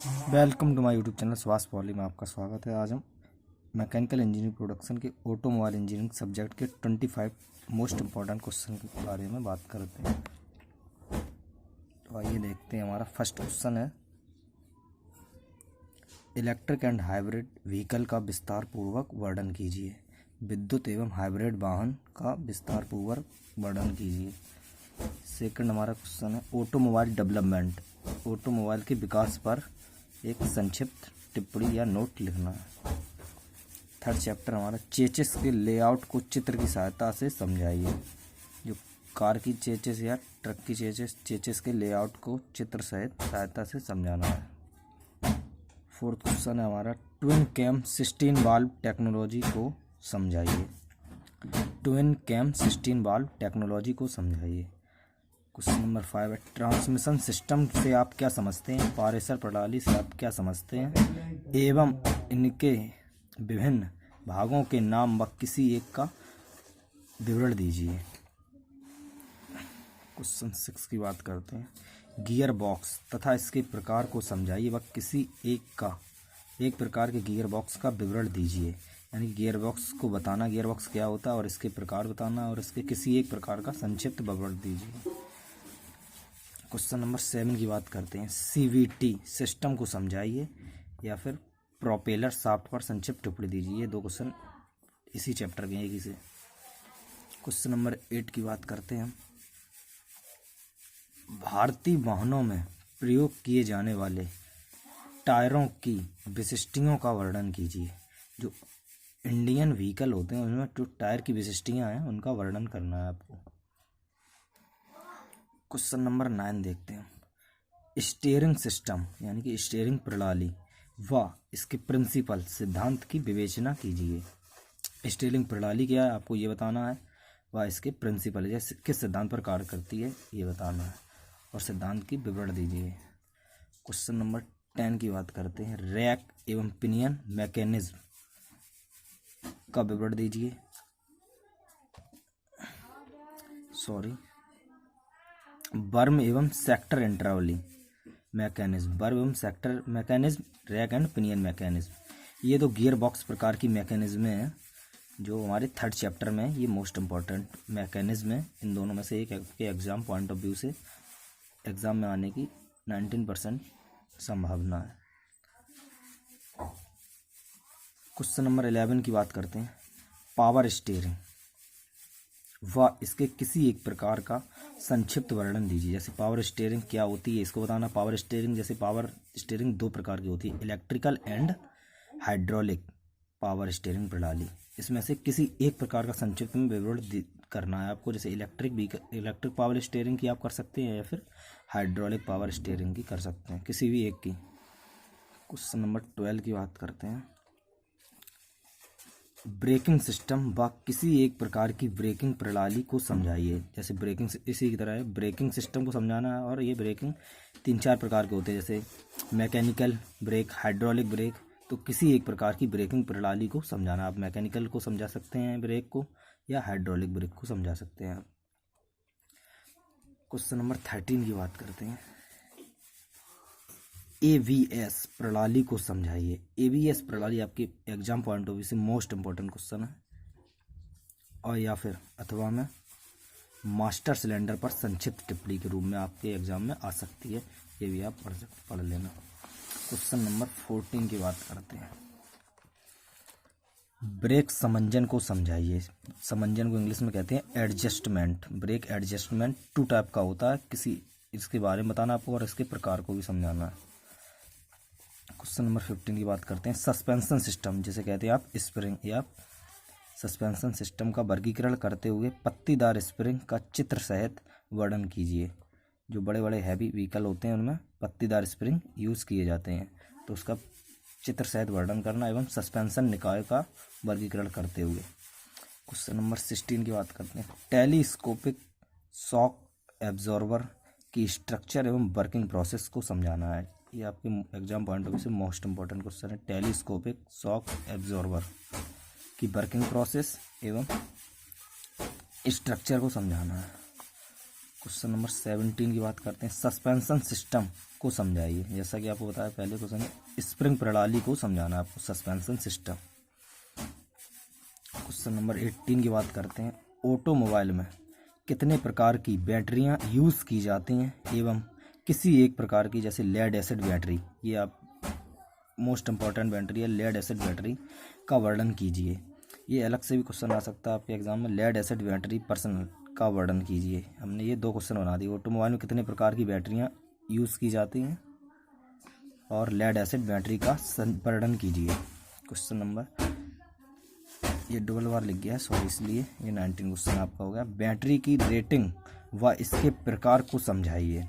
Welcome to my YouTube channel स्वास पॉली में आपका स्वागत है। आज हम मैकेनिकल इंजीनियरिंग प्रोडक्शन के ऑटोमोबाइल इंजीनियरिंग सब्जेक्ट के 25 मोस्ट इम्पॉर्टेंट क्वेश्चन के बारे में बात करते हैं। तो आइए देखते हैं। हमारा फर्स्ट क्वेश्चन है, इलेक्ट्रिक एंड हाइब्रिड व्हीकल का विस्तार पूर्वक वर्णन कीजिए। विद्युत एवं हाइब्रिड वाहन का विस्तार पूर्वक वर्णन कीजिए। सेकंड हमारा क्वेश्चन है, ऑटोमोबाइल डेवलपमेंट, ऑटोमोबाइल के विकास पर एक संक्षिप्त टिप्पणी या नोट लिखना है। थर्ड चैप्टर हमारा, चेचिस के लेआउट को चित्र की सहायता से समझाइए। जो कार की चेचिस या ट्रक की चेचिस के लेआउट को चित्र सहित सहायता से समझाना है। फोर्थ क्वेश्चन है हमारा, ट्विन कैम 16 वाल्व टेक्नोलॉजी को समझाइए। ट्विन कैम 16 वाल्व टेक्नोलॉजी को समझाइए। क्वेश्चन नंबर 5 है, ट्रांसमिशन सिस्टम से आप क्या समझते हैं? पारेषण प्रणाली से आप क्या समझते हैं एवं इनके विभिन्न भागों के नाम व किसी एक का विवरण दीजिए। क्वेश्चन 6 की बात करते हैं, गियर बॉक्स तथा इसके प्रकार को समझाइए व किसी एक प्रकार के गियर बॉक्स का विवरण दीजिए। यानी गियर बॉक्स को बताना, गियर बॉक्स क्या होता है और इसके प्रकार बताना और इसके किसी एक प्रकार का संक्षिप्त विवरण दीजिए। क्वेश्चन नंबर 7 की बात करते हैं, सीवीटी सिस्टम को समझाइए या फिर प्रोपेलर शाफ्ट पर संक्षिप्त टिप्पणी दीजिए। ये दो क्वेश्चन इसी चैप्टर के हैं, एक ही से। क्वेश्चन नंबर 8 की बात करते हैं, भारतीय वाहनों में प्रयोग किए जाने वाले टायरों की विशिष्टियों का वर्णन कीजिए। जो इंडियन व्हीकल होते हैं उनमें जो टायर की विशिष्टियाँ हैं उनका वर्णन करना है आपको। क्वेश्चन नंबर 9 देखते हैं, स्टीयरिंग सिस्टम यानी कि स्टीयरिंग प्रणाली व इसके प्रिंसिपल सिद्धांत की विवेचना कीजिए। स्टीयरिंग प्रणाली क्या है आपको ये बताना है, व इसके प्रिंसिपल जैसे किस सिद्धांत पर कार्य करती है ये बताना है और सिद्धांत की विवरण दीजिए। क्वेश्चन नंबर 10 की बात करते हैं, रैक एवं पिनियन मैकेनिज्म का विवरण दीजिए। बर्म एवं सेक्टर इंटरवलिंग मैकेनिज्म, बर्म एवं sector mechanism, rack and pinion mechanism. ये दो गियर बॉक्स प्रकार की मैकेनिज्म हैं जो हमारे थर्ड चैप्टर में ये मोस्ट इम्पॉर्टेंट मैकेनिज्म है। इन दोनों में से एक के एग्जाम पॉइंट ऑफ व्यू से एग्जाम में आने की 19% संभावना है। क्वेश्चन नंबर 11 की बात करते हैं, पावर स्टीयरिंग व इसके किसी एक प्रकार का संक्षिप्त वर्णन दीजिए। जैसे पावर स्टीयरिंग क्या होती है इसको बताना। पावर स्टीयरिंग, जैसे पावर स्टीयरिंग दो प्रकार की होती है, electrical and hydraulic power steering प्रणाली। इसमें से किसी एक प्रकार का संक्षिप्त में विवरण करना है आपको। जैसे इलेक्ट्रिक पावर स्टीयरिंग की आप कर सकते हैं या फिर हाइड्रोलिक पावर स्टीयरिंग की कर सकते हैं, किसी भी एक की। क्वेश्चन नंबर 12 की बात करते हैं, ब्रेकिंग सिस्टम व किसी एक प्रकार की ब्रेकिंग प्रणाली को समझाइए। जैसे ब्रेकिंग इसी की तरह है, ब्रेकिंग सिस्टम को समझाना है और ये ब्रेकिंग 3-4 प्रकार के होते हैं, जैसे मैकेनिकल ब्रेक, हाइड्रोलिक ब्रेक। तो किसी एक प्रकार की ब्रेकिंग प्रणाली को समझाना। आप मैकेनिकल को समझा सकते हैं ब्रेक को या हाइड्रोलिक ब्रेक को समझा सकते हैं। क्वेश्चन नंबर 13 की बात करते हैं, ABS प्रणाली को समझाइए। ABS प्रणाली आपके एग्जाम पॉइंट ऑफ व्यू से मोस्ट इम्पोर्टेंट क्वेश्चन है और या फिर अथवा में मास्टर सिलेंडर पर संक्षिप्त टिप्पणी के रूप में आपके एग्जाम में आ सकती है। ये भी आप पढ़ लेना। क्वेश्चन नंबर 14 की बात करते हैं, ब्रेक समंजन को समझाइए। समंजन को इंग्लिश में कहते हैं एडजस्टमेंट। ब्रेक एडजस्टमेंट 2 टाइप का होता है, किसी इसके बारे में बताना आपको और इसके प्रकार को भी समझाना है। क्वेश्चन नंबर 15 की बात करते हैं, सस्पेंशन सिस्टम जिसे कहते हैं आप स्प्रिंग या सस्पेंशन सिस्टम का वर्गीकरण करते हुए पत्तीदार स्प्रिंग का चित्र सहित वर्णन कीजिए। जो बड़े बड़े हैवी व्हीकल होते हैं उनमें पत्तीदार स्प्रिंग यूज़ किए जाते हैं, तो उसका चित्र सहित वर्णन करना एवं सस्पेंशन निकाय का वर्गीकरण करते हुए। क्वेश्चन नंबर 16 की बात करते हैं, टेलीस्कोपिक शॉक एब्जॉर्बर की स्ट्रक्चर एवं वर्किंग प्रोसेस को समझाना है। ये आपके एग्जाम पॉइंट ऑफ व्यू से मोस्ट इंपॉर्टेंट क्वेश्चन है। टेलीस्कोपिक शॉक एब्जॉर्बर की वर्किंग प्रोसेस एवं स्ट्रक्चर को समझाना है। क्वेश्चन नंबर 17 की बात करते हैं, सस्पेंशन सिस्टम को समझाइए। जैसा कि आपको बताया पहले क्वेश्चन है, स्प्रिंग प्रणाली को समझाना है आपको, सस्पेंशन सिस्टम। क्वेश्चन नंबर 18 की बात करते हैं। ऑटोमोबाइल में कितने प्रकार की बैटरियां यूज़ की जाती हैं एवं किसी एक प्रकार की, जैसे लेड एसिड बैटरी, ये आप मोस्ट इंपॉर्टेंट बैटरी है, लेड एसिड बैटरी का वर्णन कीजिए। ये अलग से भी क्वेश्चन आ सकता है आपके एग्जाम में, लेड एसिड बैटरी पर्सन का वर्णन कीजिए। हमने ये 2 क्वेश्चन बना दिए। ऑटोमोबाइल में कितने प्रकार की बैटरियां यूज़ की जाती हैं और लेड एसिड बैटरी का वर्णन कीजिए। क्वेश्चन नंबर, ये डबल बार लिख गया है सॉरी, इसलिए ये 19 क्वेश्चन आपका हो गया। बैटरी की रेटिंग व इसके प्रकार को समझाइए।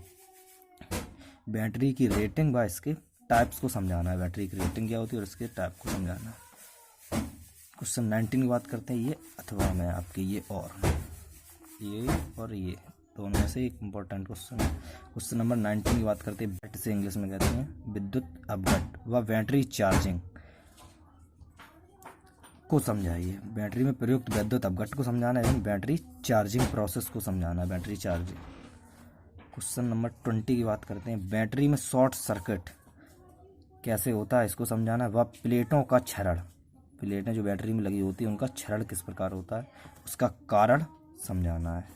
बैटरी की रेटिंग व इसके टाइप्स को समझाना है। बैटरी की रेटिंग क्या होती है और इसके टाइप को समझाना है। क्वेश्चन 19 की बात करते हैं। ये अथवा में आपके ये और ये दोनों में से एक इम्पोर्टेंट क्वेश्चन है। क्वेश्चन नंबर 19 की बात करते हैं। बैट से इंग्लिश में कहते हैं विद्युत अपघट व बैटरी चार्जिंग को समझाइए। बैटरी में प्रयुक्त विद्युत अपघट को समझाना है, बैटरी चार्जिंग प्रोसेस को समझाना है, बैटरी चार्जिंग। क्वेश्चन नंबर 20 की बात करते हैं। बैटरी में शॉर्ट सर्किट कैसे होता है, इसको समझाना है। वह प्लेटों का क्षरण, प्लेटें जो बैटरी में लगी होती है उनका क्षरण किस प्रकार होता है, उसका कारण समझाना है।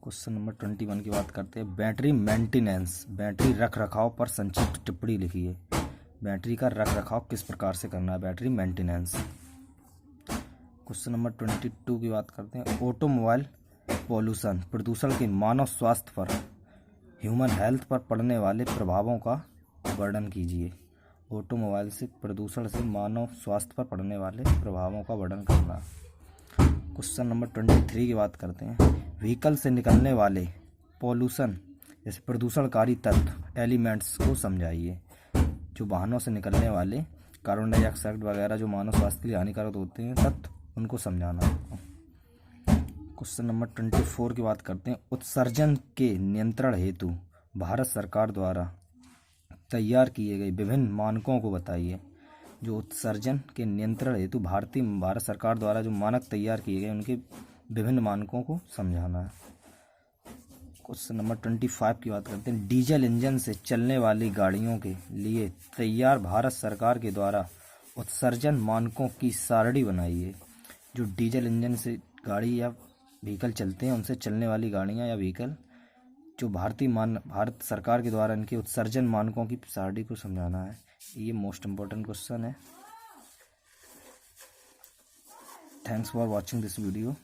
क्वेश्चन नंबर 21 की बात करते हैं। बैटरी मेंटेनेंस, बैटरी रख रखाव पर संक्षिप्त टिप्पणी लिखिए। बैटरी का रख रखाव किस प्रकार से करना है, बैटरी मेंटेनेंस। क्वेश्चन नंबर 22 की बात करते हैं। ऑटोमोबाइल पॉल्यूशन, प्रदूषण के मानव स्वास्थ्य पर, ह्यूमन हेल्थ पर पड़ने वाले प्रभावों का वर्णन कीजिए। ऑटोमोबाइल से, प्रदूषण से मानव स्वास्थ्य पर पड़ने वाले प्रभावों का वर्णन करना। क्वेश्चन नंबर 23 की बात करते हैं। व्हीकल से निकलने वाले पॉल्यूशन, जैसे प्रदूषणकारी तत्व, एलिमेंट्स को समझाइए। जो वाहनों से निकलने वाले कार्बन डाइऑक्साइड वगैरह जो मानव स्वास्थ्य के लिए हानिकारक होते हैं तत्व, उनको समझाना है। क्वेश्चन नंबर 24 की बात करते हैं। उत्सर्जन के नियंत्रण हेतु भारत सरकार द्वारा तैयार किए गए विभिन्न मानकों को बताइए। जो उत्सर्जन के नियंत्रण हेतु भारत सरकार द्वारा जो मानक तैयार किए गए उनके विभिन्न मानकों को समझाना है। क्वेश्चन नंबर 25 की बात करते हैं। डीजल इंजन से चलने वाली गाड़ियों के लिए तैयार भारत सरकार के द्वारा उत्सर्जन मानकों की सारणी बनाइए। जो डीजल इंजन से गाड़ी या व्हीकल चलते हैं, उनसे चलने वाली गाड़ियां या व्हीकल, जो भारत सरकार के द्वारा इनके उत्सर्जन मानकों की सारणी को समझाना है। ये मोस्ट इम्पोर्टेंट क्वेश्चन है। Thanks for watching this video.